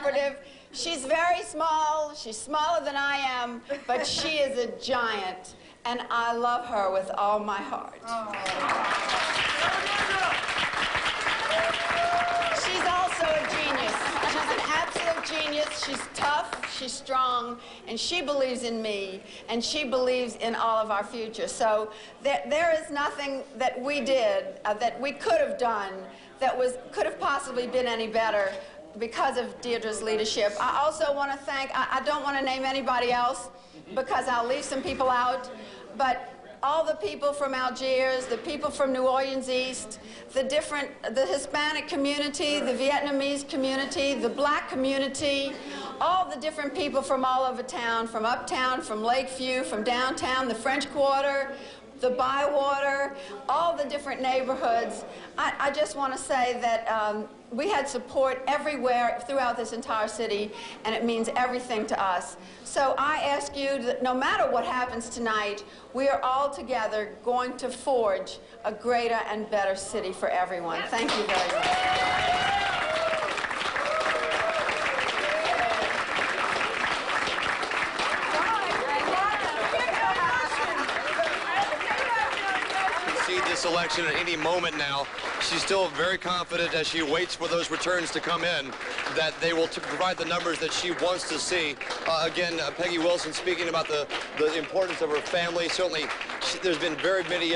cooperative. She's very small. She's smaller than I am, but she is a giant, and I love her with all my heart. She's also a genius. She's an absolute genius. She's tough, she's strong, and she believes in me, and she believes in all of our future. So there is nothing that we did, that we could have done, that could have possibly been any better because of Deirdre's leadership. I also want to thank, I don't want to name anybody else because I'll leave some people out, but all the people from Algiers, the people from New Orleans East, the Hispanic community, the Vietnamese community, the black community, all the different people from all over town, from uptown, from Lakeview, from downtown, the French Quarter, the Bywater, all the different neighborhoods. I just want to say that we had support everywhere throughout this entire city, and it means everything to us. So I ask you that no matter what happens tonight, we are all together going to forge a greater and better city for everyone. Thank you very much. This election at any moment now. She's still very confident as she waits for those returns to come in that they will provide the numbers that she wants to see. Again, Peggy Wilson speaking about the importance of her family. Certainly, there's been very many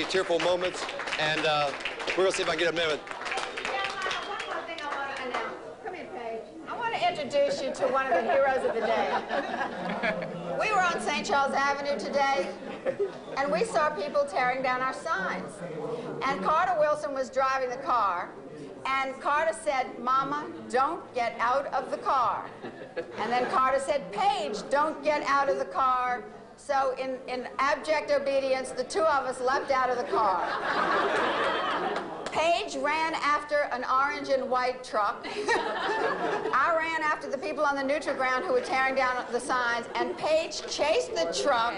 tearful moments, and we're going to see if I can get a minute. One more thing I want to announce. Come here, Paige. I want to introduce you to one of the heroes of the day. We were on St. Charles Avenue today, and we saw people tearing down our signs. And Carter Wilson was driving the car, and Carter said, "Mama, don't get out of the car." And then Carter said, "Paige, don't get out of the car." So in abject obedience, the two of us leapt out of the car. Paige ran after an orange and white truck. I ran after the people on the neutral ground who were tearing down the signs, and Paige chased the truck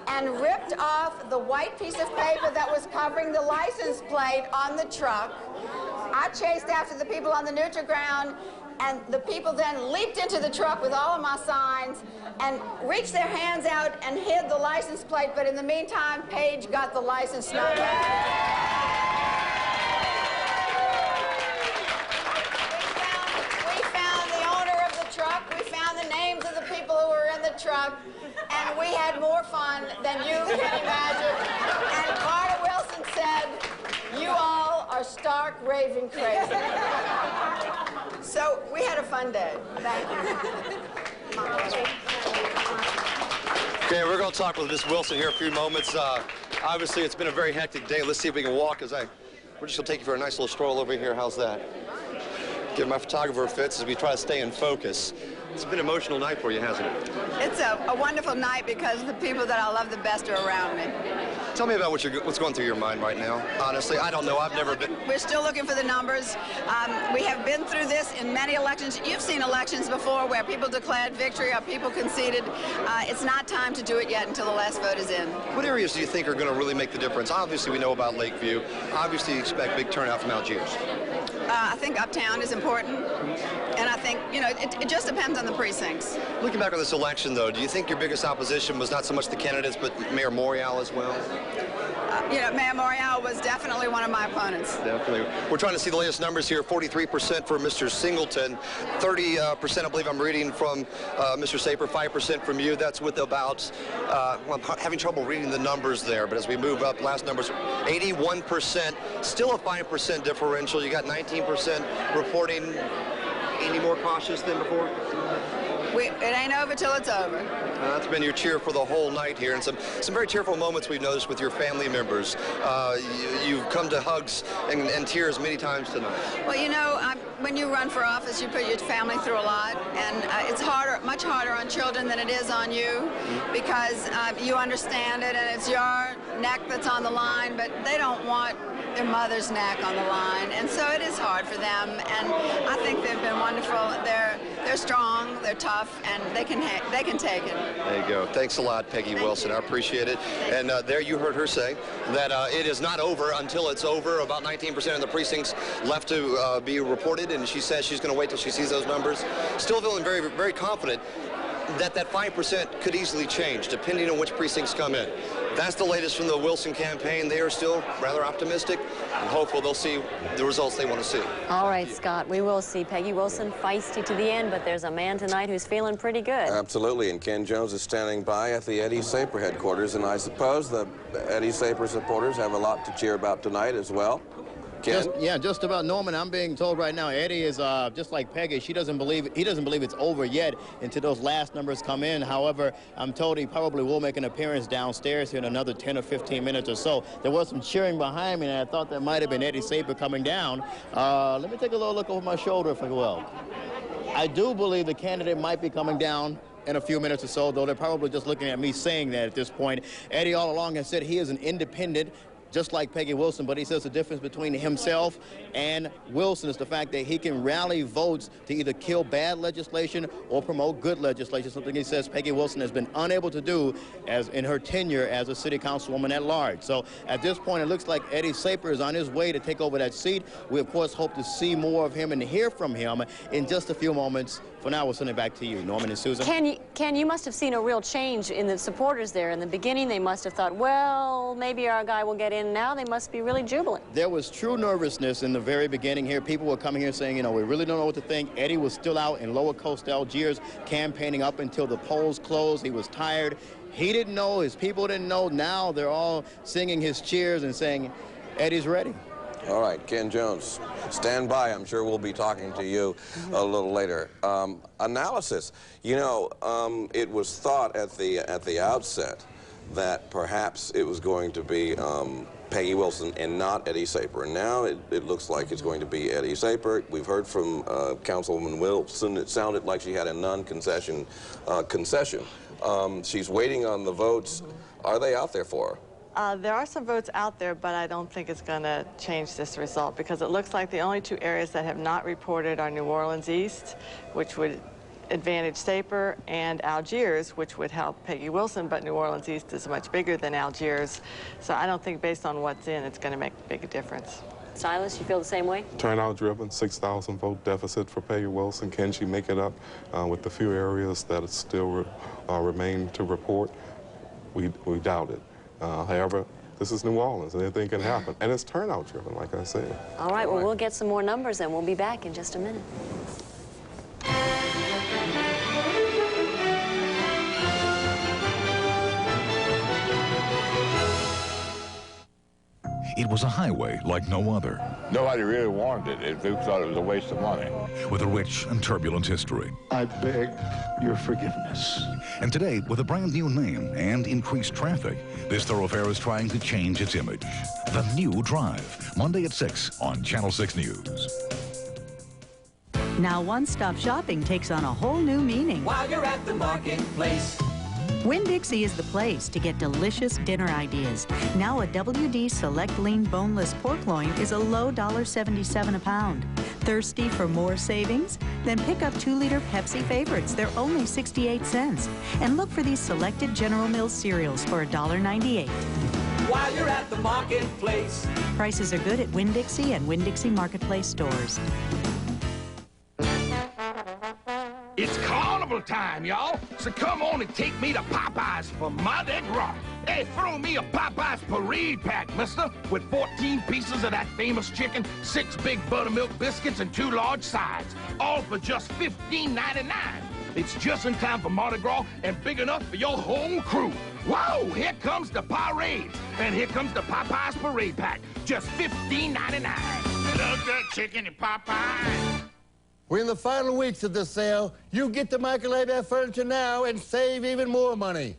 and ripped off the white piece of paper that was covering the license plate on the truck. I chased after the people on the neutral ground, and the people then leaped into the truck with all of my signs and reached their hands out and hid the license plate, but in the meantime, Paige got the license number. We found the owner of the truck, we found the names of the people who were in the truck, and we had more fun than you can imagine. And Carter Wilson said, "You all are stark raving crazy." So we had a fun day. Thank you. Okay, we're going to talk with Ms. Wilson here a few moments. Obviously, it's been a very hectic day. Let's see if we can walk we're just going to take you for a nice little stroll over here. How's that? Give my photographer fits as we try to stay in focus. It's been an emotional night for you, hasn't it? It's a wonderful night because the people that I love the best are around me. Tell me about what's going through your mind right now. Honestly, I don't know. I've never been. We're still looking for the numbers. We have been through this in many elections. You've seen elections before where people declared victory or people conceded. It's not time to do it yet until the last vote is in. What areas do you think are going to really make the difference? Obviously, we know about Lakeview. Obviously, you expect big turnout from Algiers. I think uptown is important, and I think, you know, it just depends on the precincts. Looking back on this election, though, do you think your biggest opposition was not so much the candidates, but Mayor Morial as well? You know, Mayor Morial was definitely one of my opponents. Definitely. We're trying to see the latest numbers here. 43% for Mr. Singleton, 30%, I believe I'm reading, from Mr. Saper, 5% from you. That's with about, well, I'm having trouble reading the numbers there, but as we move up, last numbers, 81%, still a 5% differential. You got 19% reporting. Any more cautious than before? It ain't over till it's over. That's been your cheer for the whole night here, and some very tearful moments we've noticed with your family members. You've come to hugs and tears many times tonight. Well, you know, when you run for office, you put your family through a lot, and it's much harder on children than it is on you, because you understand it, and it's your neck that's on the line, but they don't want their mother's neck on the line, and so it is hard for them, and I think they've been wonderful. They're strong, they're tough, and they can take it. There you go. Thanks a lot, Peggy Wilson. I appreciate it. And there you heard her say that it is not over until it's over. About 19% of the precincts left to be reported, and she says she's going to wait till she sees those numbers. Still feeling very, very confident that 5% could easily change depending on which precincts come in. That's the latest from the Wilson campaign. They are still rather optimistic and hopeful they'll see the results they want to see. All right, Scott, we will see. Peggy Wilson feisty to the end, but there's a man tonight who's feeling pretty good. Absolutely, and Ken Jones is standing by at the Eddie Saper headquarters, and I suppose the Eddie Saper supporters have a lot to cheer about tonight as well. Just about, Norman. I'm being told right now Eddie is just like Peggy. He doesn't believe it's over yet until those last numbers come in. However, I'm told he probably will make an appearance downstairs here in another 10 or 15 minutes or so. There was some cheering behind me, and I thought that might have been Eddie Saper coming down. Let me take a little look over my shoulder if I will. I do believe the candidate might be coming down in a few minutes or so, though they're probably just looking at me saying that at this point. Eddie all along has said he is an independent, just like Peggy Wilson, but he says the difference between himself and Wilson is the fact that he can rally votes to either kill bad legislation or promote good legislation, something he says Peggy Wilson has been unable to do as in her tenure as a city councilwoman at large. So at this point, it looks like Eddie Saper is on his way to take over that seat. We, of course, hope to see more of him and hear from him in just a few moments. For now, we'll send it back to you, Norman and Susan. Ken, you must have seen a real change in the supporters there. In the beginning, they must have thought, well, maybe our guy will get in. Now they must be really jubilant. There was true nervousness in the very beginning here. People were coming here saying, you know, we really don't know what to think. Eddie was still out in Lower Coast Algiers campaigning up until the polls closed. He was tired. He didn't know. His people didn't know. Now they're all singing his cheers and saying, Eddie's ready. All right, Ken Jones, stand by. I'm sure we'll be talking to you a little later. Analysis. You know, it was thought at the outset that perhaps it was going to be Peggy Wilson and not Eddie Saper. And now it looks like it's going to be Eddie Saper. We've heard from Councilwoman Wilson. It sounded like she had a non-concession concession. She's waiting on the votes. Are they out there for her? There are some votes out there, but I don't think it's going to change this result because it looks like the only two areas that have not reported are New Orleans East, which would advantage Saper, and Algiers, which would help Peggy Wilson, but New Orleans East is much bigger than Algiers. So I don't think based on what's in, it's going to make a big difference. Silas, you feel the same way? Turnout driven, 6,000 vote deficit for Peggy Wilson. Can she make it up with the few areas that still remain to report? We doubt it. However, this is New Orleans, and anything can happen. And it's turnout driven, like I said. All right, well, we'll get some more numbers, and we'll be back in just a minute. It was a highway like no other. Nobody really wanted it. They thought it was a waste of money. With a rich and turbulent history. I beg your forgiveness. And today, with a brand new name and increased traffic, this thoroughfare is trying to change its image. The New Drive, Monday at 6 on Channel 6 News. Now one-stop shopping takes on a whole new meaning. While you're at the marketplace. Winn-Dixie is the place to get delicious dinner ideas. Now a WD Select Lean Boneless Pork Loin is a low $1.77 a pound. Thirsty for more savings? Then pick up 2-liter Pepsi favorites. They're only 68 cents. And look for these selected General Mills cereals for $1.98. While you're at the marketplace. Prices are good at Winn-Dixie and Winn-Dixie Marketplace stores. It's carnival time, y'all. So come on and take me to Popeyes for Mardi Gras. Hey, throw me a Popeyes parade pack, mister, with 14 pieces of that famous chicken, 6 big buttermilk biscuits, and 2 large sides, all for just $15.99. It's just in time for Mardi Gras and big enough for your whole crew. Whoa, here comes the parades, and here comes the Popeyes parade pack, just $15.99. Love that chicken at Popeyes. We're in the final weeks of this sale. You get to Michael Hebert Furniture now and save even more money.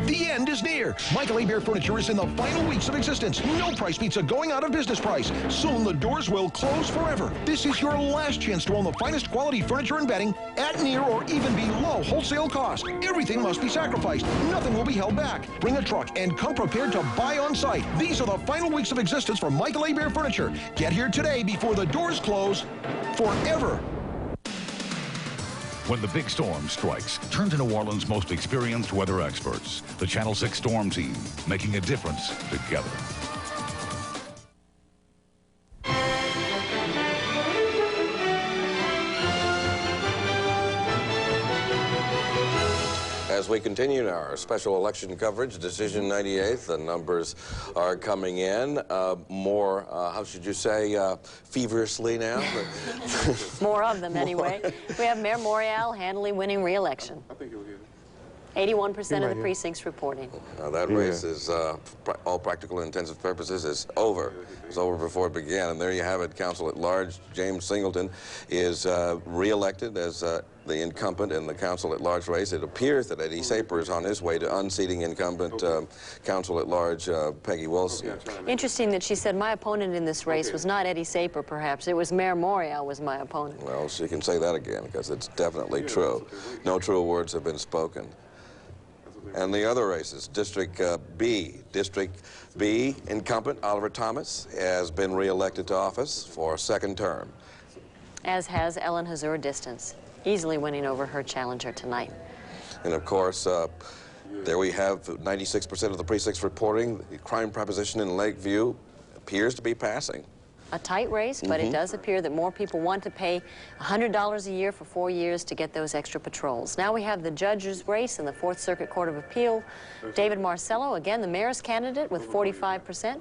The end is near. Michael Hebert Furniture is in the final weeks of existence. No price beats a going out of business price. Soon the doors will close forever. This is your last chance to own the finest quality furniture and bedding at near or even below wholesale cost. Everything must be sacrificed. Nothing will be held back. Bring a truck and come prepared to buy on site. These are the final weeks of existence for Michael Hebert Furniture. Get here today before the doors close forever. When the big storm strikes, turn to New Orleans' most experienced weather experts, the Channel 6 Storm Team, making a difference together. As we continue our special election coverage, Decision 98, the numbers are coming in more, how should you say, feverishly now? More of them, anyway. We have Mayor Morial handily winning re-election. 81% of the precincts reporting. That race is, all practical and intensive purposes, is over. It was over before it began. And there you have it, Council at Large. James Singleton is re-elected as the incumbent in the Council at Large race. It appears that Eddie Saper is on his way to unseating incumbent Council at Large Peggy Wilson. Interesting that she said my opponent in this race was not Eddie Saper, perhaps. It was Mayor Morial was my opponent. Well, she can say that again, because it's definitely true. No true words have been spoken. And the other races, District B. District B incumbent Oliver Thomas has been re-elected to office for a second term. As has Ellen Hazur Distance, easily winning over her challenger tonight. And of course, there we have 96% of the precincts reporting. The crime proposition in Lakeview appears to be passing. A tight race, but it does appear that more people want to pay $100 a year for 4 years to get those extra patrols. Now we have the judges' race in the Fourth Circuit Court of Appeal. David Marcello, again, the mayor's candidate with 45%.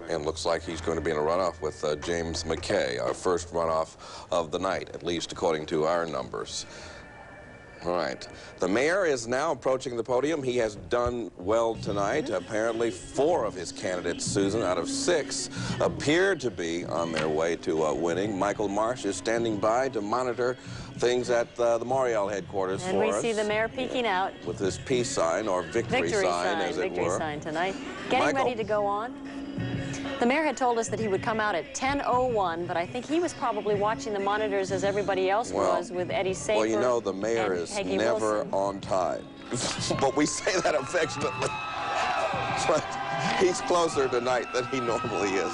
And looks like he's going to be in a runoff with James McKay, our first runoff of the night, at least according to our numbers. All right. The mayor is now approaching the podium. He has done well tonight. Apparently, 4 of his candidates, Susan, out of 6, appear to be on their way to winning. Michael Marsh is standing by to monitor things at the Morial headquarters and for us. And we see the mayor peeking out. With his peace sign, or victory sign, as it were. Victory sign tonight. Getting ready to go on. The mayor had told us that he would come out at 10:01, but I think he was probably watching the monitors as everybody else was with Eddie Saper. Well, you know, the mayor is Peggy never Wilson. on time. But we say that affectionately. But he's closer tonight than he normally is.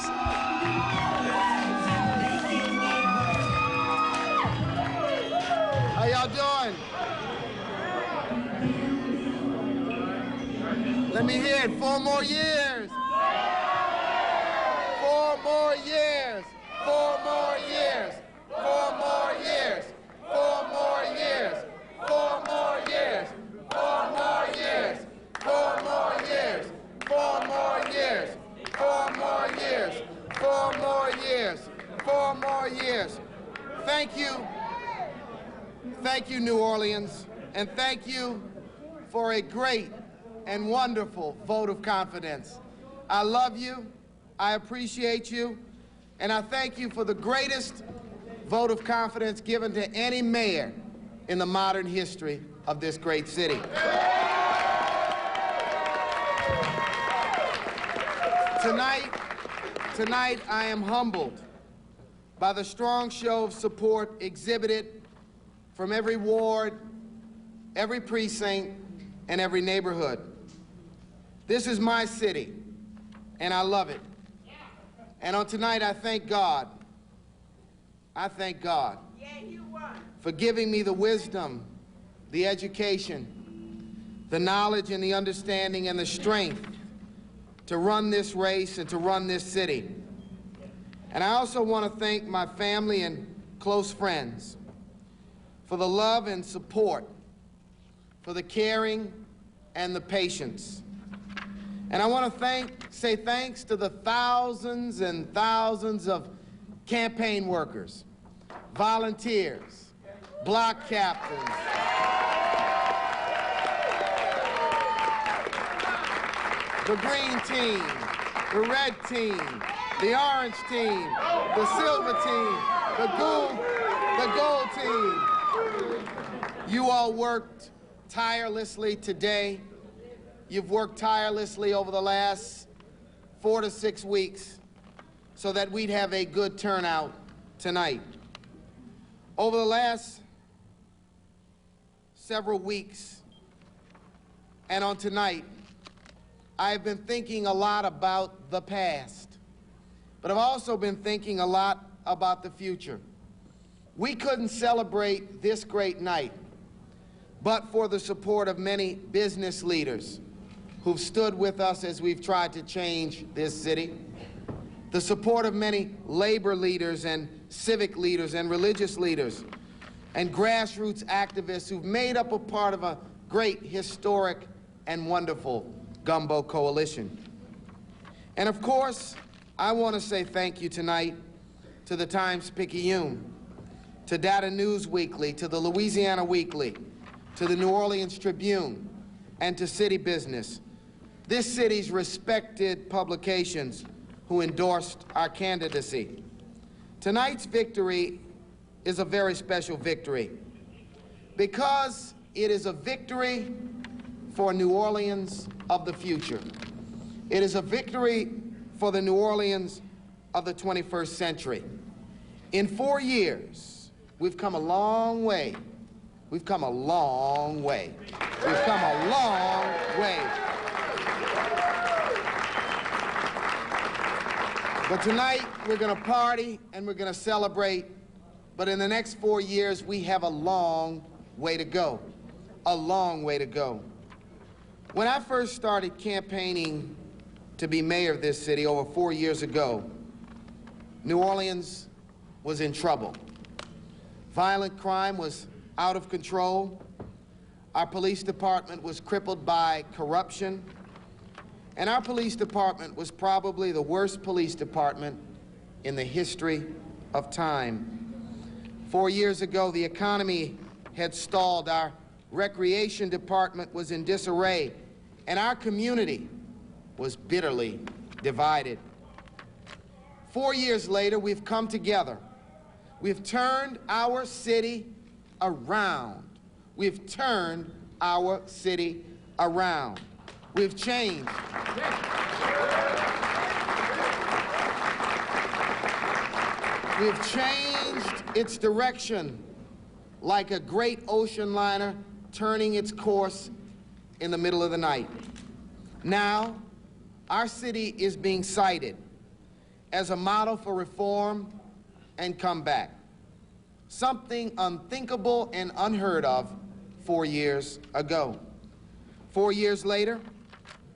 How y'all doing? Let me hear it. 4 more years. 4 more years. 4 more years. 4 more years. 4 more years. 4 more years. 4 more years. 4 more years. 4 more years. 4 more years. 4 more years. 4 more years. Thank you. Thank you, New Orleans, and thank you for a great and wonderful vote of confidence. I love you, I appreciate you, and I thank you for the greatest vote of confidence given to any mayor in the modern history of this great city. Tonight I am humbled by the strong show of support exhibited from every ward, every precinct, and every neighborhood. This is my city, and I love it. And on tonight, I thank God. I thank God for giving me the wisdom, the education, the knowledge and the understanding and the strength to run this race and to run this city. And I also want to thank my family and close friends for the love and support, for the caring and the patience. And I want to say thanks to the thousands and thousands of campaign workers, volunteers, block captains, the green team, the red team, the orange team, the silver team, the gold team. You all worked tirelessly today. You've worked tirelessly over the last 4 to 6 weeks so that we'd have a good turnout tonight. Over the last several weeks and on tonight, I've been thinking a lot about the past, but I've also been thinking a lot about the future. We couldn't celebrate this great night but for the support of many business leaders who've stood with us as we've tried to change this city, the support of many labor leaders and civic leaders and religious leaders and grassroots activists who've made up a part of a great, historic, and wonderful gumbo coalition. And of course, I want to say thank you tonight to the Times-Picayune, to Data News Weekly, to the Louisiana Weekly, to the New Orleans Tribune, and to City Business, this city's respected publications who endorsed our candidacy. Tonight's victory is a very special victory because it is a victory for New Orleans of the future. It is a victory for the New Orleans of the 21st century. In 4 years, we've come a long way. We've come a long way. We've come a long way. But tonight, we're going to party and we're going to celebrate. But in the next 4 years, we have a long way to go. A long way to go. When I first started campaigning to be mayor of this city over 4 years ago, New Orleans was in trouble. Violent crime was out of control. Our police department was crippled by corruption. And our police department was probably the worst police department in the history of time. 4 years ago, the economy had stalled. Our recreation department was in disarray, and our community was bitterly divided. 4 years later, we've come together. We've turned our city around. We've turned our city around. We've changed. We've changed its direction like a great ocean liner turning its course in the middle of the night. Now, our city is being cited as a model for reform and comeback, something unthinkable and unheard of 4 years ago. 4 years later,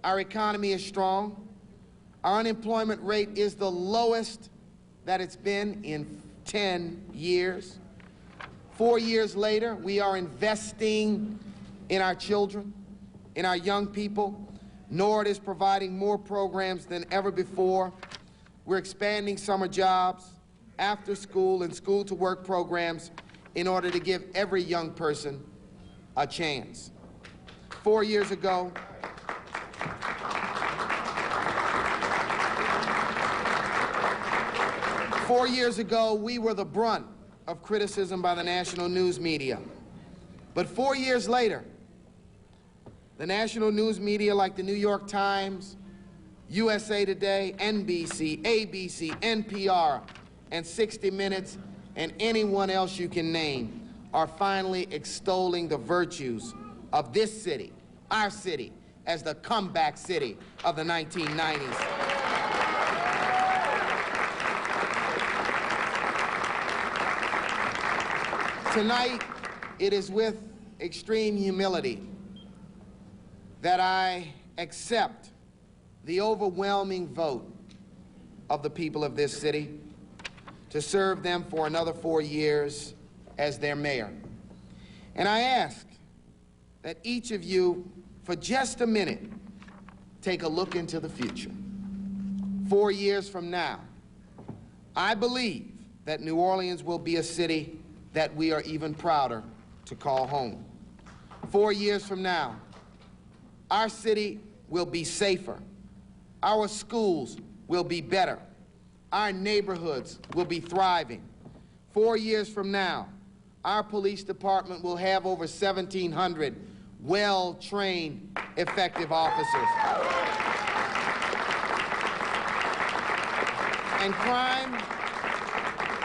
our economy is strong. Our unemployment rate is the lowest that it's been in 10 years. 4 years later, we are investing in our children, in our young people. NORD is providing more programs than ever before. We're expanding summer jobs, after school and school to work programs in order to give every young person a chance. 4 years ago, we were the brunt of criticism by the national news media. But 4 years later, the national news media like the New York Times, USA Today, NBC, ABC, NPR, and 60 Minutes, and anyone else you can name, are finally extolling the virtues of this city, our city, as the comeback city of the 1990s. Tonight, it is with extreme humility that I accept the overwhelming vote of the people of this city to serve them for another 4 years as their mayor. And I ask that each of you, for just a minute, take a look into the future. 4 years from now, I believe that New Orleans will be a city that we are even prouder to call home. 4 years from now, our city will be safer. Our schools will be better. Our neighborhoods will be thriving. 4 years from now, our police department will have over 1,700 well-trained, effective officers. And crime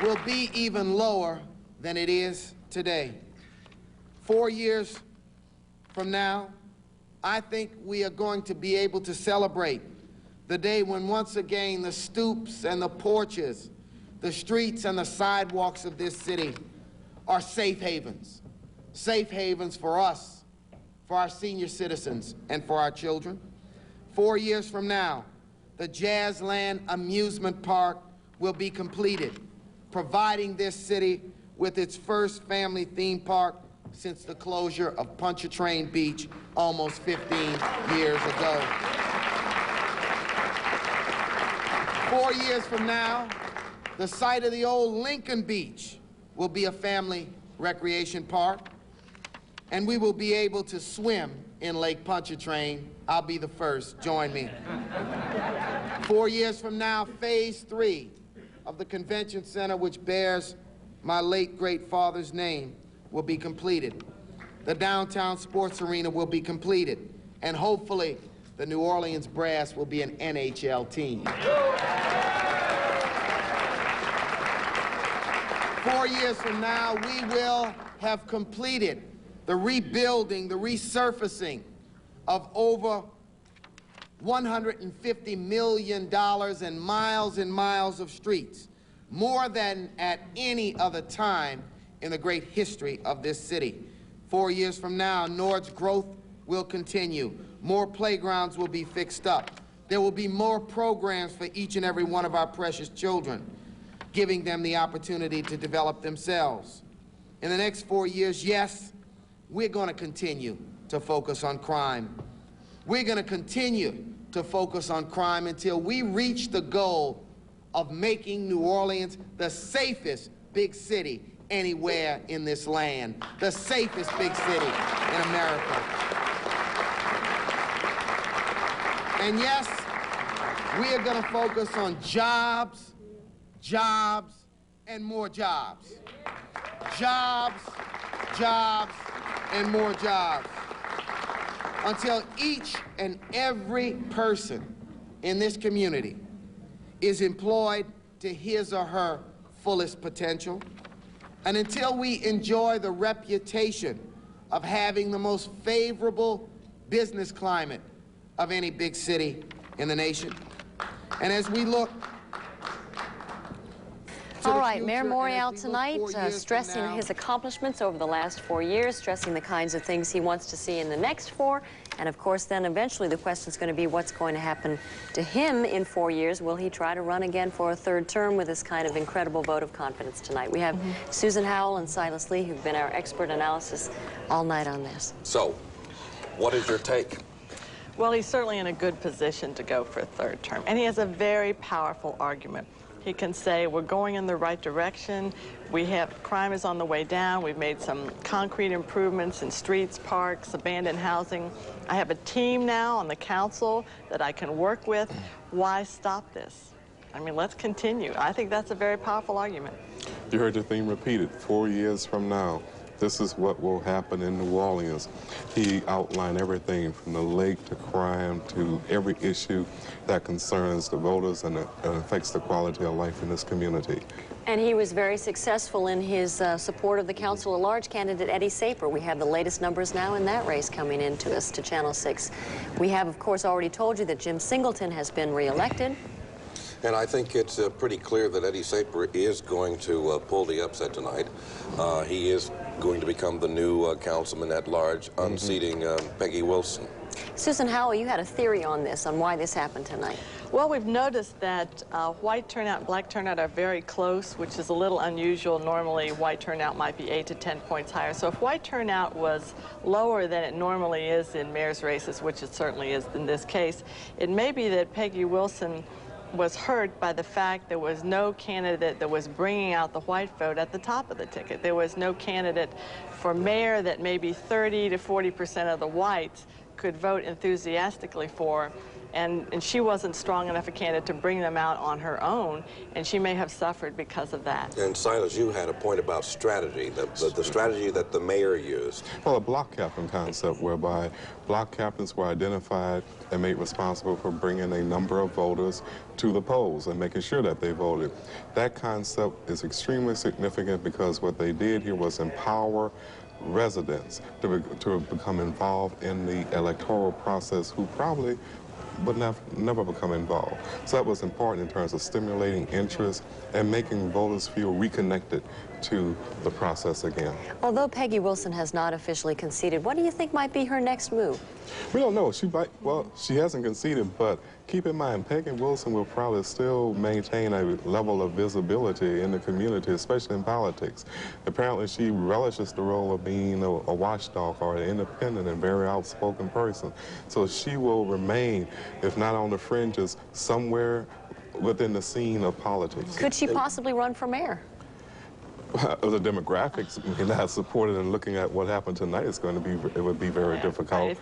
will be even lower than it is today. 4 years from now, I think we are going to be able to celebrate the day when once again the stoops and the porches, the streets and the sidewalks of this city are safe havens. safe havens for us, for our senior citizens, and for our children. 4 years from now, the Jazzland Amusement Park will be completed, providing this city with its first family theme park since the closure of Pontchartrain Beach almost 15 years ago. 4 years from now, the site of the old Lincoln Beach will be a family recreation park, and we will be able to swim in Lake Pontchartrain. I'll be the first. Join me. 4 years from now, phase 3 of the convention center, which bears my late great father's name, will be completed. The downtown sports arena will be completed, and hopefully the New Orleans Brass will be an NHL team. 4 years from now, we will have completed the rebuilding, the resurfacing of over $150 million and miles of streets, more than at any other time in the great history of this city. 4 years from now, Nord's growth will continue. More playgrounds will be fixed up. There will be more programs for each and every one of our precious children, giving them the opportunity to develop themselves. In the next 4 years, yes, we're going to continue to focus on crime. We're going to continue to focus on crime until we reach the goal of making New Orleans the safest big city anywhere in this land, the safest big city in America. And yes, we are going to focus on jobs, jobs, and more jobs. Jobs, jobs, and more jobs. Until each and every person in this community is employed to his or her fullest potential, and until we enjoy the reputation of having the most favorable business climate of any big city in the nation. And as we look all right, Mayor Morial tonight stressing his accomplishments over the last 4 years, stressing the kinds of things he wants to see in the next 4. And of course, then eventually the question is going to be what's going to happen to him in 4 years. Will he try to run again for a third term with this kind of incredible vote of confidence tonight? We have Susan Howell and Silas Lee, who've been our expert analysis all night on this. So, what is your take? Well, he's certainly in a good position to go for a third term, and he has a very powerful argument. He can say, we're going in the right direction. Crime is on the way down. We've made some concrete improvements in streets, parks, abandoned housing. I have a team now on the council that I can work with. Why stop this? I mean, let's continue. I think that's a very powerful argument. You heard the theme repeated, 4 years from now. This is what will happen in New Orleans. He outlined everything from the lake to crime to every issue that concerns the voters and affects the quality of life in this community. And he was very successful in his support of the Council at Large candidate Eddie Saper. We have the latest numbers now in that race coming into us to Channel 6. We have, of course, already told you that Jim Singleton has been reelected. And I think it's pretty clear that Eddie Saper is going to pull the upset tonight. He is going to become the new councilman at large, unseating Peggy Wilson. Susan Howell, you had a theory on this, on why this happened tonight. Well, we've noticed that white turnout and black turnout are very close, which is a little unusual. Normally, white turnout might be 8 to 10 points higher. So if white turnout was lower than it normally is in mayor's races, which it certainly is in this case, it may be that Peggy Wilson was hurt by the fact there was no candidate that was bringing out the white vote at the top of the ticket. There was no candidate for mayor that maybe 30 to 40% of the whites could vote enthusiastically for, and she wasn't strong enough a candidate to bring them out on her own, and she may have suffered because of that. And Silas, you had a point about strategy, the strategy that the mayor used. Well, a block captain concept whereby block captains were identified and made responsible for bringing a number of voters to the polls and making sure that they voted. That concept is extremely significant because what they did here was empower residents to become involved in the electoral process who probably would never become involved. So that was important in terms of stimulating interest and making voters feel reconnected to the process again. Although Peggy Wilson has not officially conceded, what do you think might be her next move? We don't know. She hasn't conceded, but keep in mind, Peggy Wilson will probably still maintain a level of visibility in the community, especially in politics. Apparently, she relishes the role of being a watchdog or an independent and very outspoken person. So she will remain, if not on the fringes, somewhere within the scene of politics. Could she possibly run for mayor? The demographics not supported, and looking at what happened tonight, it would be very difficult.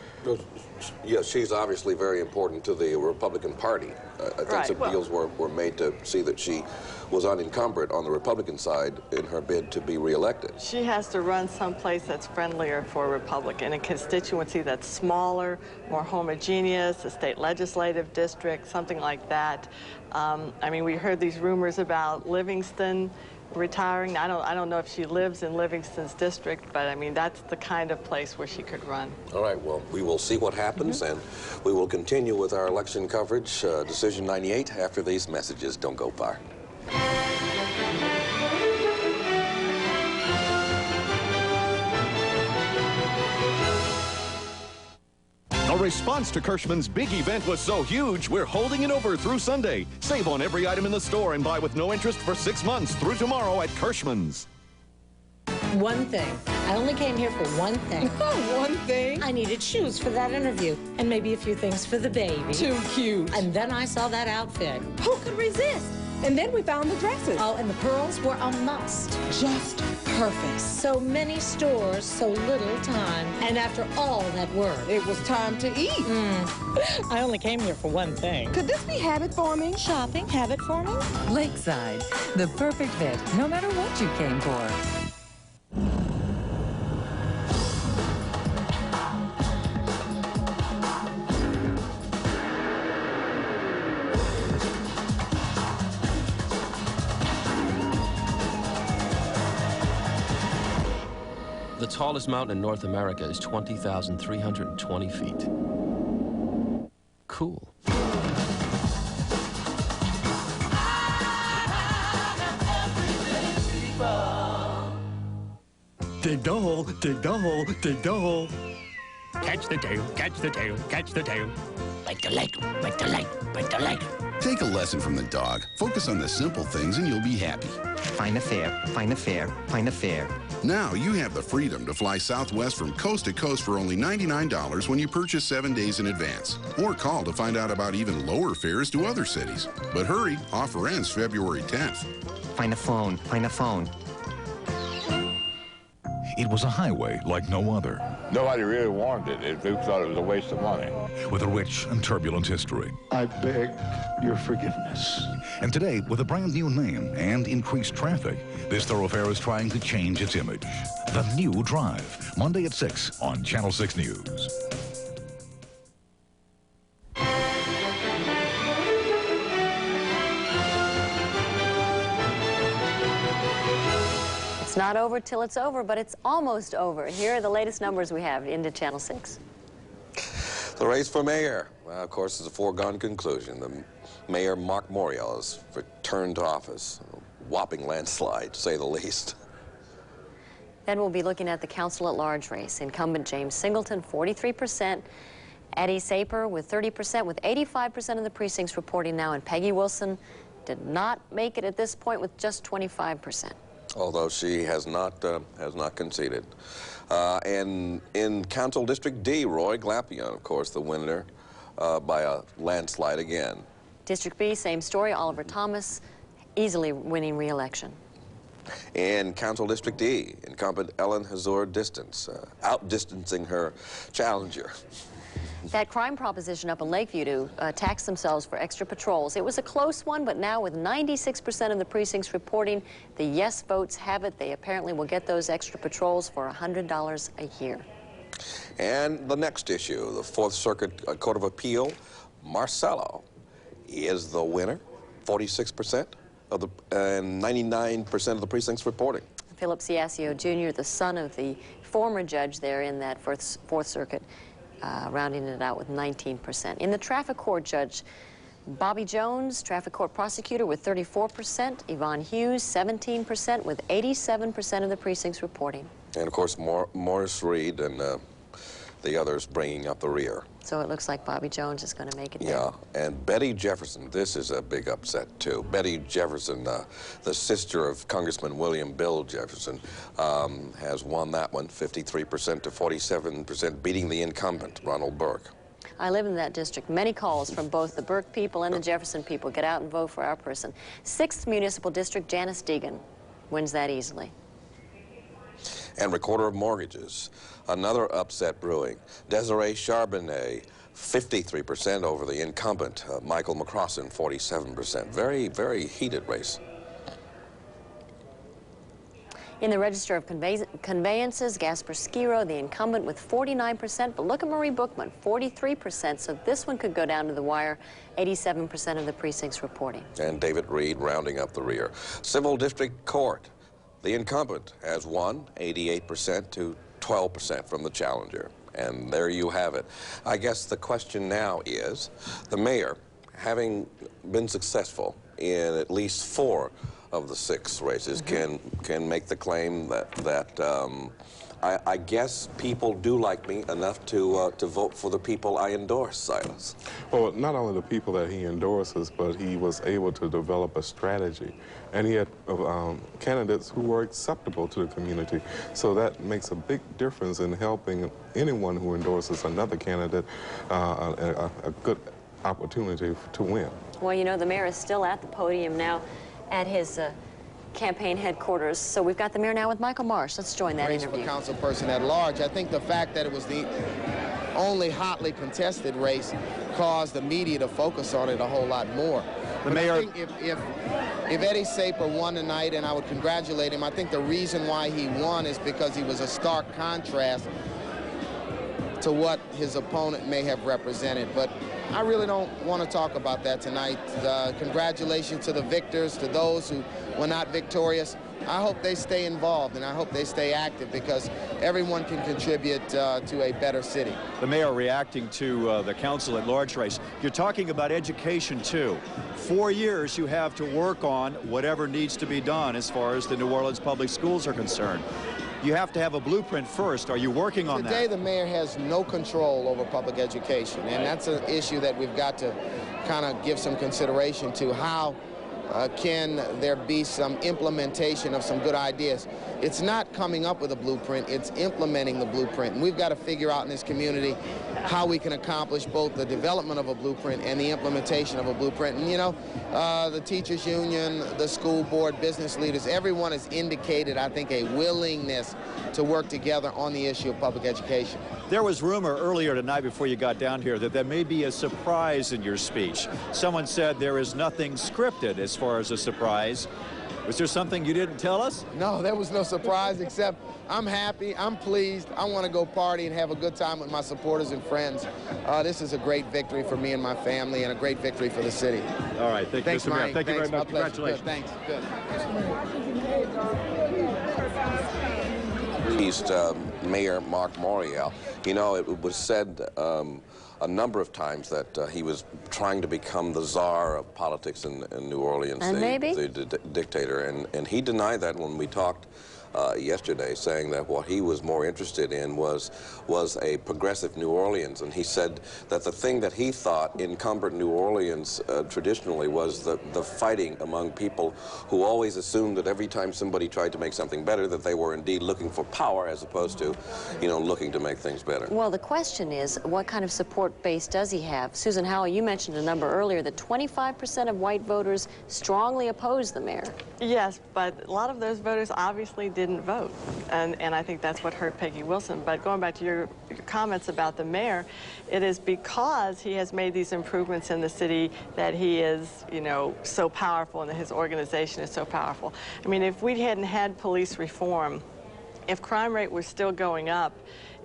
Yes, she's obviously very important to the Republican Party. I think some deals were made to see that she was unencumbered on the Republican side in her bid to be reelected. She has to run someplace that's friendlier for a Republican, a constituency that's smaller, more homogeneous, a state legislative district, something like that. I mean, we heard these rumors about Livingston retiring. I don't know if she lives in Livingston's district, but I mean, that's the kind of place where she could run. All right, well, we will see what happens, and we will continue with our election coverage, Decision 98, after these messages. Don't go far. The response to Kirschman's big event was so huge, we're holding it over through Sunday. Save on every item in the store and buy with no interest for 6 months through tomorrow at Kirschman's. One thing. I only came here for one thing. One thing? I needed shoes for that interview and maybe a few things for the baby. Too cute. And then I saw that outfit. Who could resist? And then we found the dresses. Oh, and the pearls were a must. Just perfect. So many stores, so little time. And after all that work, it was time to eat. I only came here for one thing. Could this be habit forming? Shopping habit forming? Lakeside, the perfect fit, no matter what you came for. The tallest mountain in North America is 20,320 feet. Cool. Dig the hole, dig the hole, dig the hole. Catch the tail, catch the tail, catch the tail. Bite the leg, bite the leg, bite the leg. Take a lesson from the dog. Focus on the simple things and you'll be happy. Find a fare, find a fare, find a fare. Now you have the freedom to fly Southwest from coast to coast for only $99 when you purchase 7 days in advance. Or call to find out about even lower fares to other cities. But hurry, offer ends February 10th. Find a phone, find a phone. It was a highway like no other. Nobody really wanted it. They thought it was a waste of money. With a rich and turbulent history. I beg your forgiveness. And today, with a brand new name and increased traffic, this thoroughfare is trying to change its image. The New Drive, Monday at 6 on Channel 6 News. It's not over till it's over, but it's almost over. Here are the latest numbers we have into Channel 6. The race for mayor, well, of course, is a foregone conclusion. The mayor, Marc Morial, has returned to office. A whopping landslide, to say the least. Then we'll be looking at the council-at-large race. Incumbent James Singleton, 43%. Eddie Saper with 30%, with 85% of the precincts reporting now. And Peggy Wilson did not make it at this point with just 25%. Although she has not conceded. And in Council District D, Roy Glapion, of course, the winner by a landslide again. District B, same story. Oliver Thomas easily winning re-election. In Council District E, incumbent Ellen Hazur outdistancing her challenger. That crime proposition up in Lakeview to tax themselves for extra patrols. It was a close one, but now with 96% of the precincts reporting the yes votes have it, they apparently will get those extra patrols for $100 a year. And the next issue, the Fourth Circuit Court of Appeal, Marcello is the winner, 46% of the, and 99% of the precincts reporting. Philip Ciascio Jr., the son of the former judge there in that Fourth Circuit, rounding it out with 19%. In the traffic court, Judge Bobby Jones, traffic court prosecutor, with 34%. Yvonne Hughes, 17%, with 87% of the precincts reporting. And of course, Morris Reed and the others bringing up the rear. So it looks like Bobby Jones is going to make it there. Yeah, and Betty Jefferson, this is a big upset too. Betty Jefferson, the sister of Congressman William Bill Jefferson, has won that one, 53% to 47%, beating the incumbent, Ronald Burke. I live in that district. Many calls from both the Burke people and the Jefferson people. Get out and vote for our person. 6th Municipal District, Janice Deegan wins that easily. And Recorder of Mortgages, another upset brewing. Desiree Charbonnet, 53% over the incumbent, Michael McCrossin, 47%. Very, very heated race. In the Register of Conveyances, Gasper Skiro, the incumbent, with 49%, but look at Marie Bookman, 43%, so this one could go down to the wire, 87% of the precincts reporting. And David Reed rounding up the rear. Civil District Court, the incumbent has won, 88% to 12% from the challenger. And there you have it. I guess the question now is, the mayor, having been successful in at least 4 of the 6 races, can make the claim that I guess people do like me enough to vote for the people I endorse, Silas. Well, not only the people that he endorses, but he was able to develop a strategy. And he had candidates who were acceptable to the community. So that makes a big difference in helping anyone who endorses another candidate a good opportunity to win. Well, you know, the mayor is still at the podium now at his campaign headquarters. So we've got the mayor now with Michael Marsh. Let's join that interview. For council person at large, I think the fact that it was the only hotly contested race caused the media to focus on it a whole lot more. The mayor, I think if Eddie Saper won tonight, and I would congratulate him, I think the reason why he won is because he was a stark contrast to what his opponent may have represented. But I really don't want to talk about that tonight. Congratulations to the victors, to those who were not victorious. I hope they stay involved, and I hope they stay active, because everyone can contribute to a better city. The mayor reacting to the council at large race. You're talking about education, too. 4 years you have to work on whatever needs to be done as far as the New Orleans public schools are concerned. You have to have a blueprint first. Are you working on that? Today, the mayor has no control over public education, and that's an issue that we've got to kind of give some consideration to. How can there be some implementation of some good ideas? It's not coming up with a blueprint, it's implementing the blueprint. And we've got to figure out in this community how we can accomplish both the development of a blueprint and the implementation of a blueprint. And you know, the teachers union, the school board, business leaders, everyone has indicated, I think, a willingness to work together on the issue of public education. There was rumor earlier tonight before you got down here that there may be a surprise in your speech. Someone said there is nothing scripted as far as a surprise. Was there something you didn't tell us? No, there was no surprise, except I'm happy, I'm pleased. I want to go party and have a good time with my supporters and friends. This is a great victory for me and my family, and a great victory for the city. All right, thank you, Mr. Mayor. Thank you very much. Congratulations. Good, thanks. Good. East Mayor Marc Morial. You know, it was said a number of times that he was trying to become the czar of politics in New Orleans, the dictator, and he denied that when we talked yesterday, saying that what he was more interested in was a progressive New Orleans. And he said that the thing that he thought encumbered New Orleans traditionally was the fighting among people who always assumed that every time somebody tried to make something better, that they were indeed looking for power as opposed to, you know, looking to make things better. Well, the question is, what kind of support base does he have? Susan Howell, you mentioned a number earlier that 25% of white voters strongly oppose the mayor. Yes, but a lot of those voters obviously didn't vote, and I think that's what hurt Peggy Wilson. But going back to your comments about the mayor, it is because he has made these improvements in the city that he is, you know, so powerful, and that his organization is so powerful. I mean, if we hadn't had police reform, if crime rate was still going up,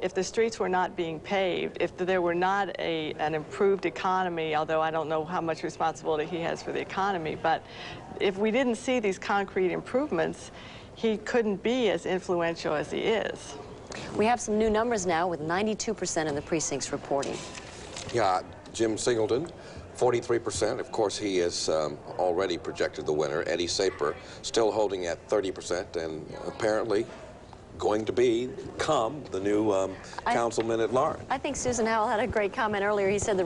if the streets were not being paved, if there were not an improved economy, although I don't know how much responsibility he has for the economy, but if we didn't see these concrete improvements, he couldn't be as influential as he is. We have some new numbers now with 92% of the precincts reporting. Yeah, Jim Singleton, 43%. Of course, he has already projected the winner. Eddie Saper still holding at 30%, and apparently going to become the new councilman at large. I think Susan Howell had a great comment earlier. She said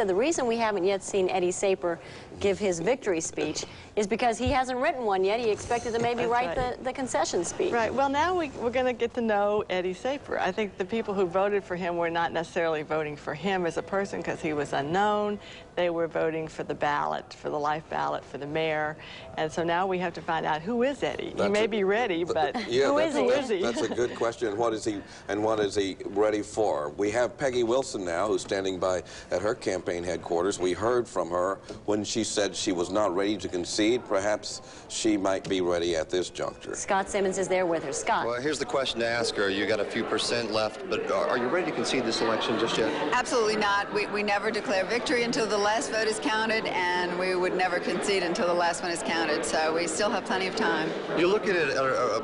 the reason we haven't yet seen Eddie Saper give his victory speech is because he hasn't written one yet. He expected to maybe write the concession speech. Right. Well, now we're going to get to know Eddie Saper. I think the people who voted for him were not necessarily voting for him as a person because he was unknown. They were voting for the ballot, for the life ballot, for the mayor. And so now we have to find out who is Eddie. He may be ready, but who is he? That's a good question. What is he ready for? We have Peggy Wilson now, who's standing by at her campaign headquarters. We heard from her when she said she was not ready to concede. Perhaps she might be ready at this juncture. Scott Simmons is there with her. Scott. Well, here's the question to ask her. You got a few percent left, but are you ready to concede this election just yet? Absolutely not. We never declare victory until the last vote is counted, and we would never concede until the last one is counted. So we still have plenty of time. You're looking at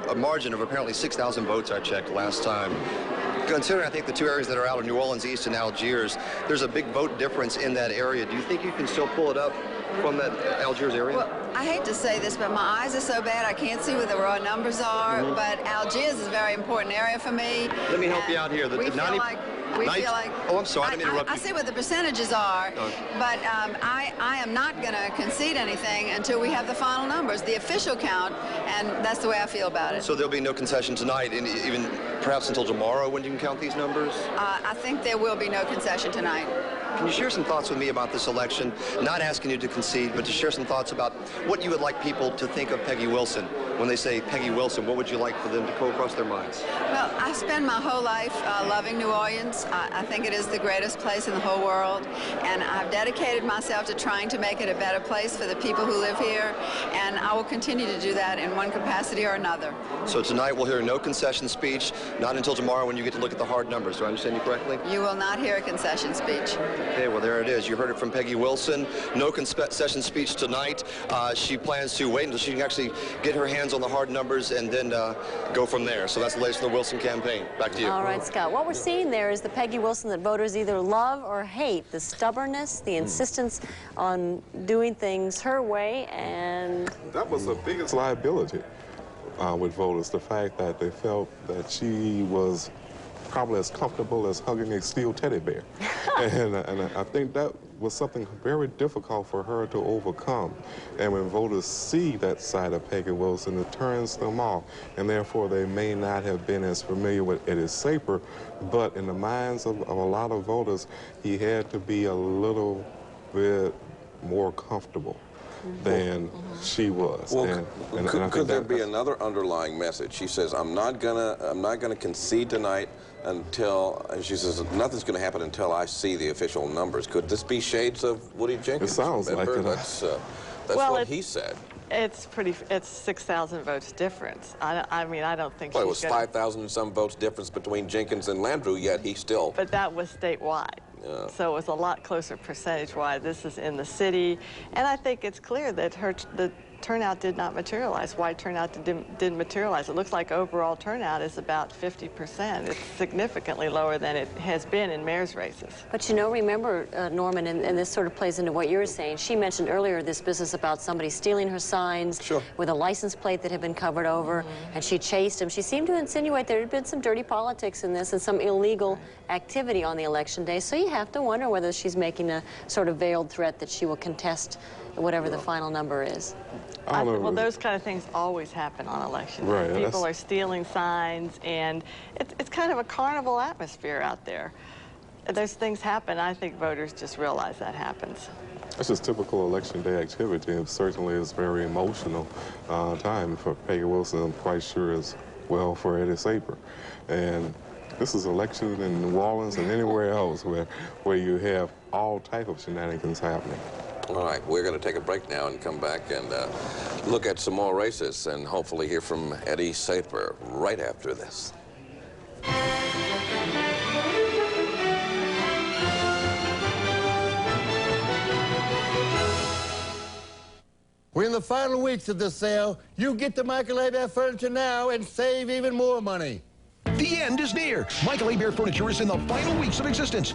a margin of apparently 6,000 votes I checked last time. Considering, I think, the two areas that are out of New Orleans East and Algiers, there's a big vote difference in that area. Do you think you can still pull it up from that Algiers area? Well, I hate to say this, but my eyes are so bad I can't see what the raw numbers are, but Algiers is a very important area for me. Let me help you out here. We feel like oh, I'm sorry, I didn't mean to interrupt you. I see what the percentages are, but I am not going to concede anything until we have the final numbers, the official count, and that's the way I feel about it. So there'll be no concession tonight, and even perhaps until tomorrow when you can count these numbers? I think there will be no concession tonight. Can you share some thoughts with me about this election? Not asking you to concede, but to share some thoughts about what you would like people to think of Peggy Wilson. When they say Peggy Wilson, what would you like for them to go across their minds? Well, I've spent my whole life loving New Orleans. I think it is the greatest place in the whole world, and I've dedicated myself to trying to make it a better place for the people who live here, and I will continue to do that in one capacity or another. So tonight we'll hear no concession speech, not until tomorrow when you get to look at the hard numbers. Do I understand you correctly? You will not hear a concession speech. Okay, well, there it is. You heard it from Peggy Wilson. No concession speech tonight. She plans to wait until she can actually get her hands on the hard numbers and then go from there. So that's the latest in the Wilson campaign. Back to you. All right, Scott. What we're seeing there is the Peggy Wilson that voters either love or hate. The stubbornness, the insistence on doing things her way, and... That was the biggest liability with voters, the fact that they felt that she was probably as comfortable as hugging a steel teddy bear. and I think that was something very difficult for her to overcome. And when voters see that side of Peggy Wilson, it turns them off. And therefore, they may not have been as familiar with Eddie Saper, but in the minds of a lot of voters, he had to be a little bit more comfortable than she was. Well, could there be another underlying message? She says, I'm not gonna concede tonight until, and she says, nothing's gonna happen until I see the official numbers. Could this be shades of Woody Jenkins? It sounds like it. That's well, what he said. It's 6,000 votes difference. I mean, I don't think well, it was 5,000 and some votes difference between Jenkins and Landrieu, yet he still... But that was statewide. Yeah. So it was a lot closer percentage-wise. This is in the city. And I think it's clear that the turnout did not materialize. White turnout didn't materialize. It looks like overall turnout is about 50%. It's significantly lower than it has been in mayor's races. But you know, remember, Norman, and this sort of plays into what you were saying, she mentioned earlier this business about somebody stealing her signs with a license plate that had been covered over, and she chased him. She seemed to insinuate there had been some dirty politics in this and some illegal activity on the election day. So you have to wonder whether she's making a sort of veiled threat that she will contest whatever the final number is. Well, those kind of things always happen on election day. Right, people are stealing signs, and it's kind of a carnival atmosphere out there. Those things happen. I think voters just realize that happens. That's just typical election day activity. It certainly is very emotional time for Peggy Wilson. I'm quite sure as well for Eddie Saper. And this is election in New Orleans and anywhere else where you have all type of shenanigans happening. All right, we're going to take a break now and come back and look at some more races and hopefully hear from Eddie Saper right after this. We're in the final weeks of this sale. You get to microwave that furniture now and save even more money. The end is near. Michael Hebert Furniture is in the final weeks of existence.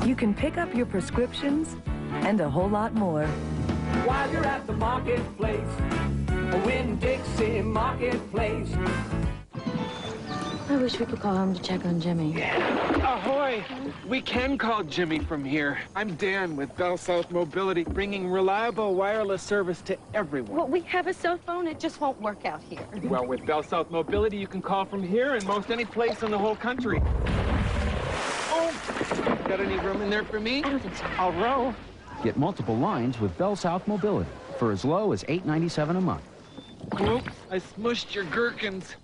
You can pick up your prescriptions and a whole lot more. While you're at the marketplace, a Winn-Dixie marketplace. I wish we could call home to check on Jimmy. Ahoy! We can call Jimmy from here. I'm Dan with Bell South Mobility, bringing reliable wireless service to everyone. Well, we have a cell phone. It just won't work out here. Well, with Bell South Mobility, you can call from here and most any place in the whole country. Oh! Got any room in there for me? I don't think so. I'll row. Get multiple lines with Bell South Mobility for as low as $8.97 a month. Oops, I smushed your gherkins.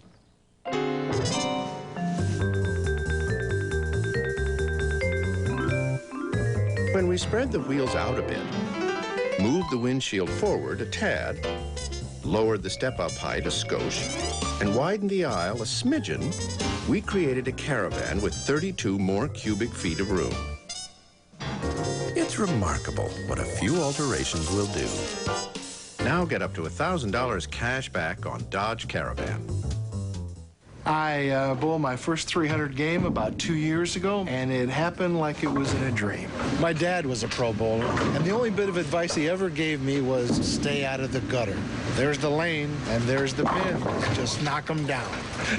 When we spread the wheels out a bit, moved the windshield forward a tad, lowered the step-up height a skosh, and widened the aisle a smidgen, we created a caravan with 32 more cubic feet of room. It's remarkable what a few alterations will do. Now get up to $1,000 cash back on Dodge Caravan. I bowled my first 300 game about 2 years ago, and it happened like it was in a dream. My dad was a pro bowler, and the only bit of advice he ever gave me was stay out of the gutter. There's the lane, and there's the pins. Just knock them down.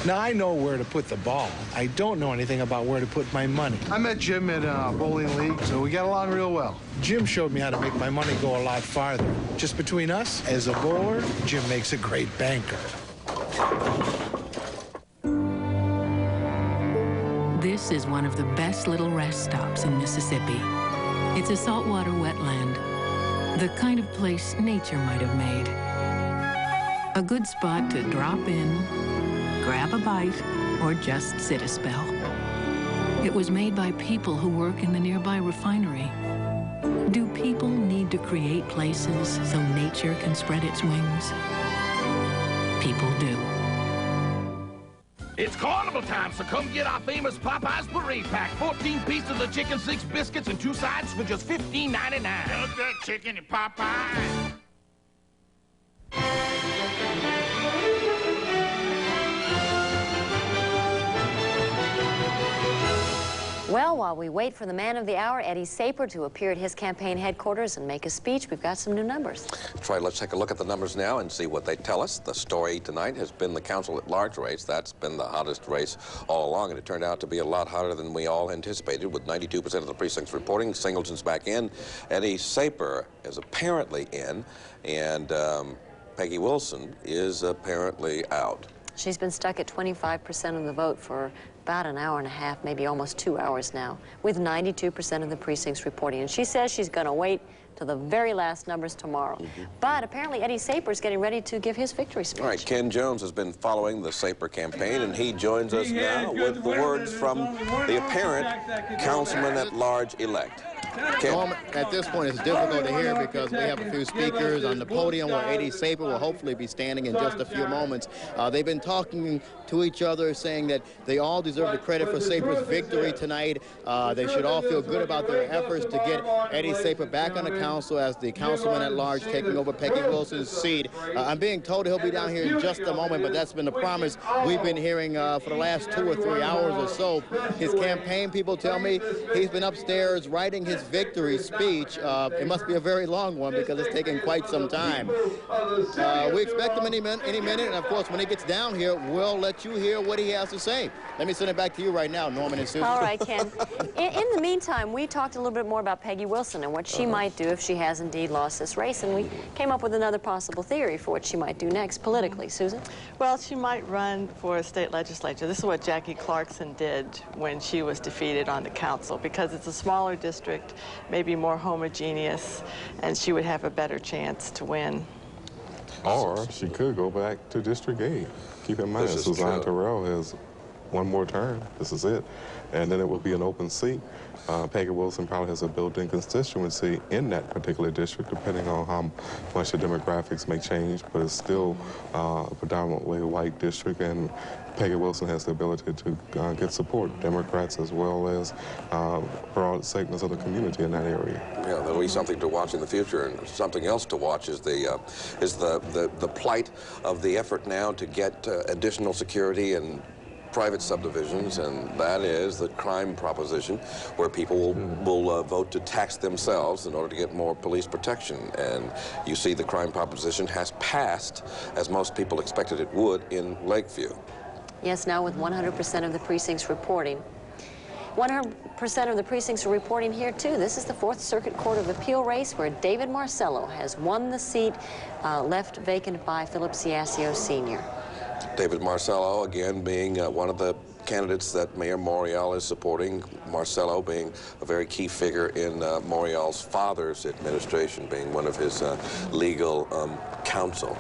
Now, I know where to put the ball. I don't know anything about where to put my money. I met Jim at a bowling league, so we got along real well. Jim showed me how to make my money go a lot farther. Just between us, as a bowler, Jim makes a great banker. This is one of the best little rest stops in Mississippi. It's a saltwater wetland, the kind of place nature might have made. A good spot to drop in, grab a bite, or just sit a spell. It was made by people who work in the nearby refinery. Do people need to create places so nature can spread its wings? People do. It's carnival time, so come get our famous Popeyes Parade Pack. 14 pieces of chicken, 6 biscuits, and 2 sides for just $15.99. Love that chicken at Popeyes. Well, while we wait for the man of the hour, Eddie Saper, to appear at his campaign headquarters and make a speech, we've got some new numbers. That's right. Let's take a look at the numbers now and see what they tell us. The story tonight has been the council at large race. That's been the hottest race all along, and it turned out to be a lot hotter than we all anticipated, with 92% of the precincts reporting. Singleton's back in. Eddie Saper is apparently in, and Peggy Wilson is apparently out. She's been stuck at 25% of the vote for about an hour and a half, maybe almost 2 hours now, with 92% of the precincts reporting. And she says she's going to wait till the very last numbers tomorrow. But apparently Eddie Saper is getting ready to give his victory speech. All right, Ken Jones has been following the Saper campaign, and he joins us now with the words from the apparent councilman at large-elect. Norm, at this point, it's difficult to hear because we have a few speakers on the podium where Eddie Saper will hopefully be standing in just a few moments. They've been talking to each other, saying that they all deserve the credit for Saper's victory tonight. They should all feel good about their efforts to get Eddie Saper back on the council as the councilman at large, taking over Peggy Wilson's seat. I'm being told he'll be down here in just a moment, but that's been the promise we've been hearing for the last 2 or 3 hours or so. His campaign people tell me he's been upstairs writing his victory speech. It must be a very long one because it's taken quite some time. We expect him any minute, and of course, when he gets down here, we'll let you hear what he has to say. Let me send it back to you right now, Norman and Susan. All right, Ken. In the meantime, we talked a little bit more about Peggy Wilson and what she might do if she has indeed lost this race, and we came up with another possible theory for what she might do next politically. Susan? Well, she might run for a state legislature. This is what Jackie Clarkson did when she was defeated on the council, because it's a smaller district, maybe more homogeneous, and she would have a better chance to win. Or she could go back to District 8. Keep in mind, Suzanne Terrell has one more term. This is it. And then it will be an open seat. Peggy Wilson probably has a built-in constituency in that particular district, depending on how much the demographics may change, but it's still a predominantly white district, and Peggy Wilson has the ability to get support, Democrats as well as broad segments of the community in that area. Yeah, there'll be something to watch in the future, and something else to watch is the plight of the effort now to get additional security and private subdivisions, and that is the crime proposition, where people will vote to tax themselves in order to get more police protection. And you see the crime proposition has passed, as most people expected it would, in Lakeview. Yes, now with 100% of the precincts reporting. 100% of the precincts are reporting here, too. This is the Fourth Circuit Court of Appeal race where David Marcello has won the seat left vacant by Philip Ciascio Sr. David Marcello, again, being one of the candidates that Mayor Morial is supporting. Marcello being a very key figure in Morial's father's administration, being one of his legal counsel,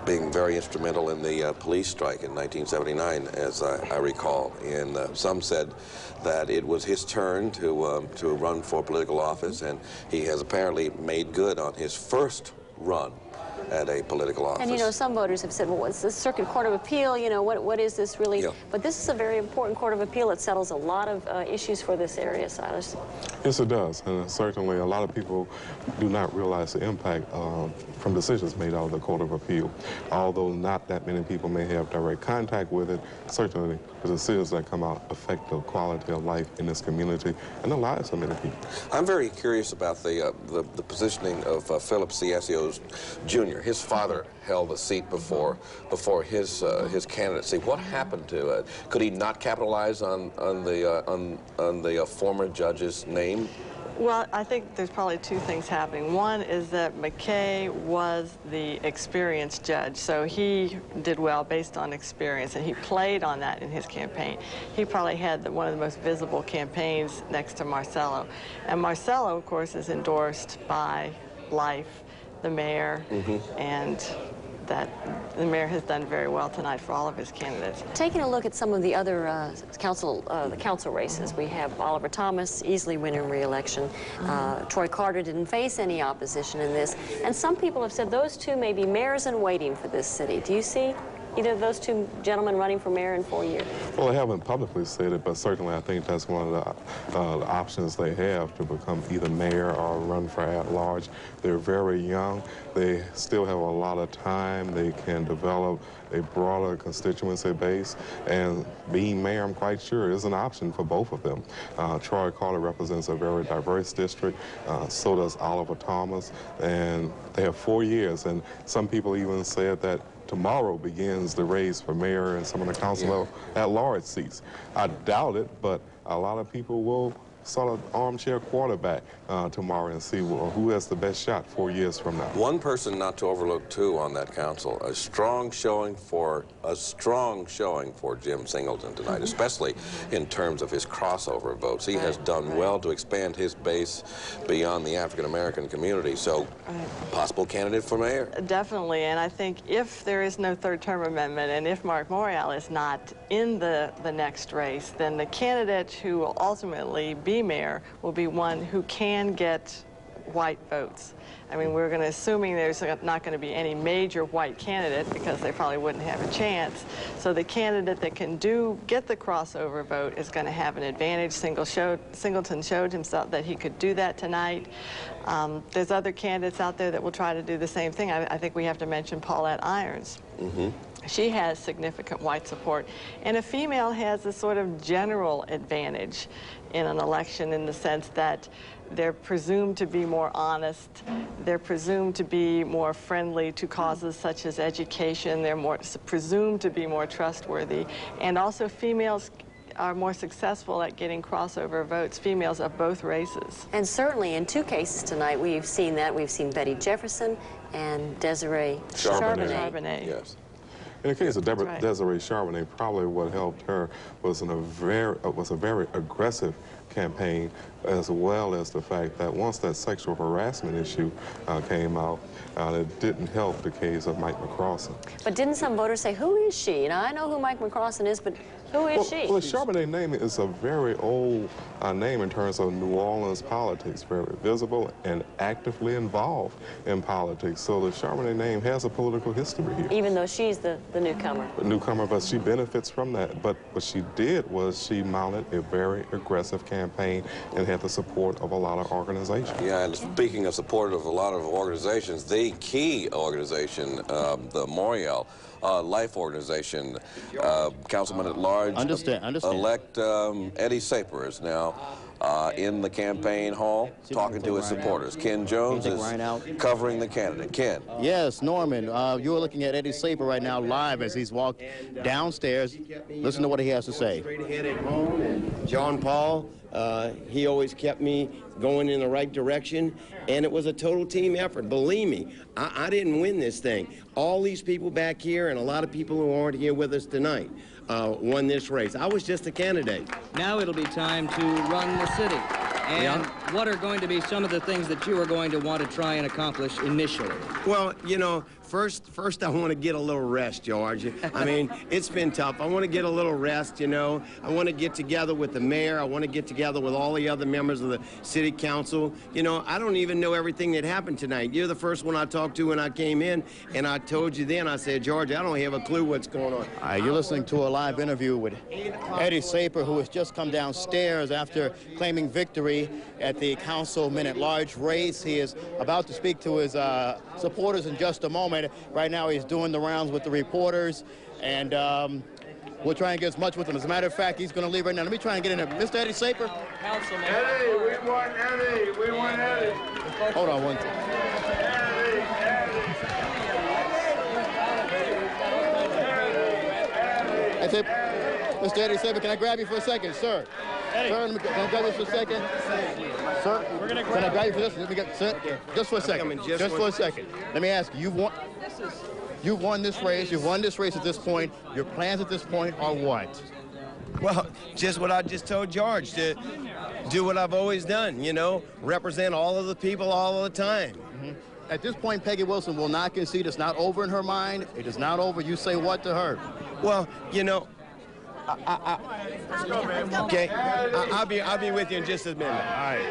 being very instrumental in the police strike in 1979, as I recall. And some said that it was his turn to run for political office, and he has apparently made good on his first run at a political office. And, you know, some voters have said, well, what's the Circuit Court of Appeal? You know, what is this really? Yeah. But this is a very important Court of Appeal. It settles a lot of issues for this area, Silas. Yes, it does. And certainly a lot of people do not realize the impact from decisions made out of the Court of Appeal. Although not that many people may have direct contact with it, certainly the decisions that come out affect the quality of life in this community and the lives of many people. I'm very curious about the positioning of Philip Ciascio Jr. His father held the seat before his candidacy. What happened to it? Could he not capitalize on the former judge's name? Well, I think there's probably two things happening. One is that McKay was the experienced judge, so he did well based on experience, and he played on that in his campaign. He probably had one of the most visible campaigns next to Marcello. And Marcello, of course, is endorsed by Life, the mayor, and that the mayor has done very well tonight for all of his candidates. Taking a look at some of the other the council races, we have Oliver Thomas easily winning re-election. Troy Carter didn't face any opposition in this, and some people have said those two may be mayors in waiting for this city. Do you see either of those two gentlemen running for mayor in 4 years? Well, they haven't publicly said it, but certainly I think that's one of the options they have to become either mayor or run for at-large. They're very young. They still have a lot of time. They can develop a broader constituency base, and being mayor, I'm quite sure, is an option for both of them. Troy Carter represents a very diverse district. So does Oliver Thomas, and they have 4 years, and some people even said that tomorrow begins the race for mayor and some of the council at-large seats. I doubt it, but a lot of people will sort of armchair quarterback tomorrow and see who has the best shot 4 years from now. One person not to overlook, too, on that council, a strong showing for Jim Singleton tonight, especially in terms of his crossover votes. He has done well to expand his base beyond the African-American community. So, possible candidate for mayor? Definitely, and I think if there is no third-term amendment and if Marc Morial is not in the next race, then the candidate who will ultimately be mayor will be one who can get white votes. I mean, we're going to assuming there's not going to be any major white candidate because they probably wouldn't have a chance. So the candidate that can get the crossover vote is going to have an advantage. Singleton showed himself that he could do that tonight. There's other candidates out there that will try to do the same thing. I think we have to mention Paulette Irons. She has significant white support, and a female has a sort of general advantage in an election in the sense that they're presumed to be more honest, they're presumed to be more friendly to causes such as education, they're presumed to be more trustworthy, and also females are more successful at getting crossover votes, females of both races. And certainly in 2 cases tonight, we've seen that. We've seen Betty Jefferson and Desiree Charbonnet. Yes. In the case of Desiree Charbonnet, probably what helped her was a very aggressive campaign, as well as the fact that once that sexual harassment issue came out, it didn't help the case of Mike McCrossin. But didn't some voters say, who is she? Now, I know who Mike McCrossin is, but who is she? Well, the Charbonnet name is a very old name in terms of New Orleans politics, very visible and actively involved in politics. So the Charbonnet name has a political history here. Even though she's the the newcomer. The newcomer, but she benefits from that. But what she did was she mounted a very aggressive campaign and had the support of a lot of organizations. Yeah, and speaking of support of a lot of organizations, the key organization, the Morial Life Organization, Councilman at Large, elect Eddie Saer is now in the campaign hall talking to his supporters. Ken Jones is covering the candidate. Ken. Yes, Norman, you're looking at Eddie Saer right now live as he's walked downstairs. Listen to what he has to say. Straight ahead at home, and John Paul, he always kept me going in the right direction, and it was a total team effort. Believe me, I didn't win this thing. All these people back here and a lot of people who aren't here with us tonight won this race. I was just a candidate. Now it'll be time to run the city. And what are going to be some of the things that you are going to want to try and accomplish initially? Well, you know, first I want to get a little rest, George. I mean, it's been tough. I want to get a little rest, you know. I want to get together with the mayor. I want to get together with all the other members of the city council. You know, I don't even know everything that happened tonight. You're the first one I talked to when I came in, and I told you then, I said, George, I don't have a clue what's going on. All right, you're listening to a live interview with Eddie Saer, who has just come downstairs after claiming victory at the councilman at large race. He is about to speak to his supporters in just a moment. Right now he's doing the rounds with the reporters, and we'll try and get as much with him. As a matter of fact, he's going to leave right now. Let me try and get in there. Mr. Eddie Saer? Councilman. Eddie, we want Eddie. We want Eddie. Hold on one second. That's it. Mr. Eddie Saer, can I grab you for a second, sir? Eddie. Sir, can I grab you for a second? Sir, can I grab you for this? Let me get, sir, just for a second. Just for a second. Let me ask you, you've won this race. You've won this race at this point. Your plans at this point are what? Well, just what I just told George, to do what I've always done, you know, represent all of the people all of the time. At this point, Peggy Wilson will not concede. It's not over in her mind. It is not over. You say what to her? Well, you know, okay, I'll be with you in just a minute. All right.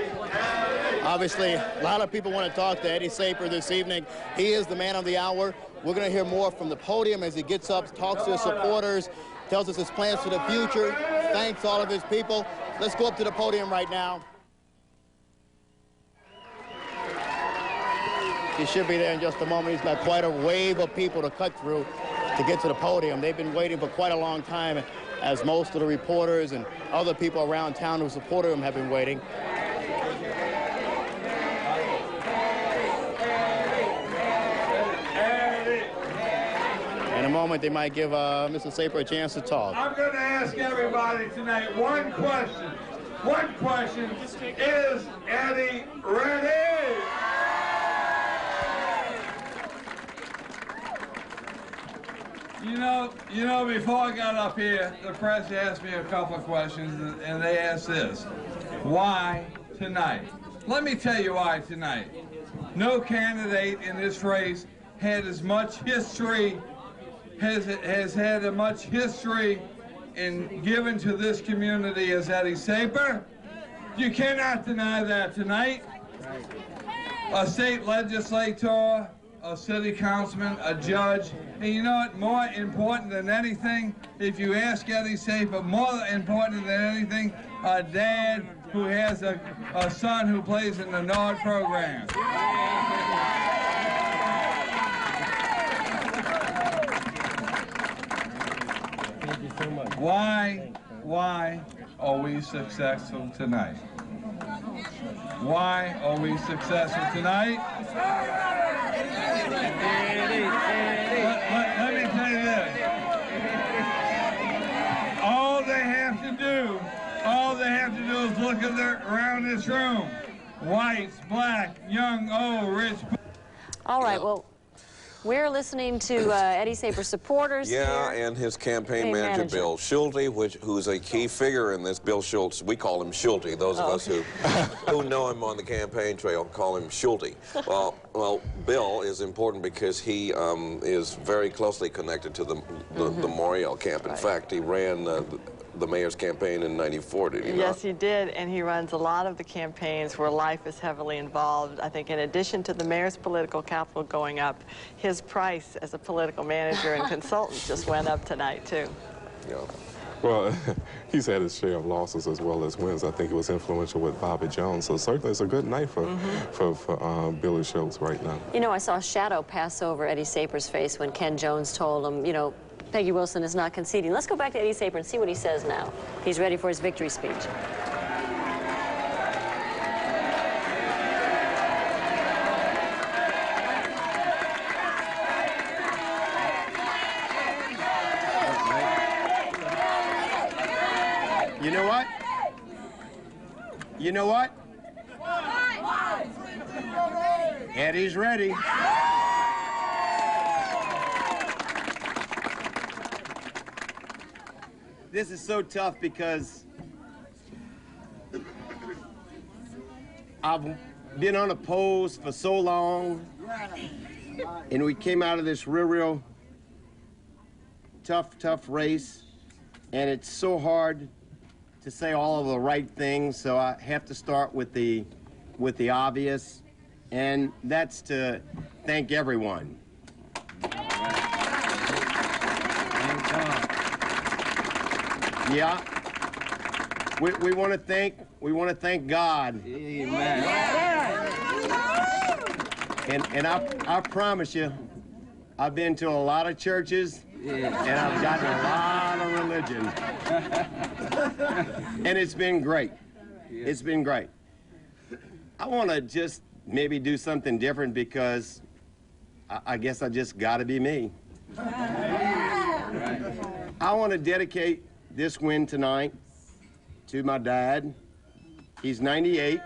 Obviously, a lot of people want to talk to Eddie Saer this evening. He is the man of the hour. We're going to hear more from the podium as he gets up, talks to his supporters, tells us his plans for the future, thanks all of his people. Let's go up to the podium right now. He should be there in just a moment. He's got quite a wave of people to cut through to get to the podium. They've been waiting for quite a long time, as most of the reporters and other people around town who supported him have been waiting. In a moment, they might give Mr. Saer a chance to talk. I'm going to ask everybody tonight one question. One question. Is Eddie ready? You know, before I got up here, the press asked me a couple of questions, and they asked this: why tonight? Let me tell you why tonight. No candidate in this race had as much history, has had as much history in given to this community as Eddie Saer. You cannot deny that tonight. A state legislator, a city councilman, a judge, and you know what, more important than anything, if you ask Eddie Saer, more important than anything, a dad who has a son who plays in the NORD program. Thank you so much. Why are we successful tonight? Why are we successful tonight? Let me tell you this. All they have to do is look around this room. Whites, black, young, old, rich. All right, well, we're listening to Eddie Saer supporters. Yeah, here. and his campaign manager, Bill Schulte, who's a key figure in this. Bill Schultz, we call him Schulte. Those of us who know him on the campaign trail call him Schulte. Well, Bill is important because he is very closely connected to the Morial camp. In fact, he ran the mayor's campaign in '94, did he not? Yes, he did, and he runs a lot of the campaigns where life is heavily involved. I think in addition to the mayor's political capital going up, his price as a political manager and consultant just went up tonight, too. Yeah. Well, he's had his share of losses as well as wins. I think it was influential with Bobby Jones. So certainly it's a good night for Billy Schultz right now. You know, I saw a shadow pass over Eddie Saper's face when Ken Jones told him, you know, Peggy Wilson is not conceding. Let's go back to Eddie Saper and see what he says now. He's ready for his victory speech. You know what? You know what? Eddie's ready. This is so tough because I've been unopposed for so long, and we came out of this real tough race, and it's so hard to say all of the right things, so I have to start with the obvious, and that's to thank everyone. Yeah, we want to thank God. Amen. And I promise you, I've been to a lot of churches, and I've gotten a lot of religion. And it's been great. It's been great. I want to just maybe do something different because I guess I just got to be me. I want to dedicate this win tonight to my dad. He's 98.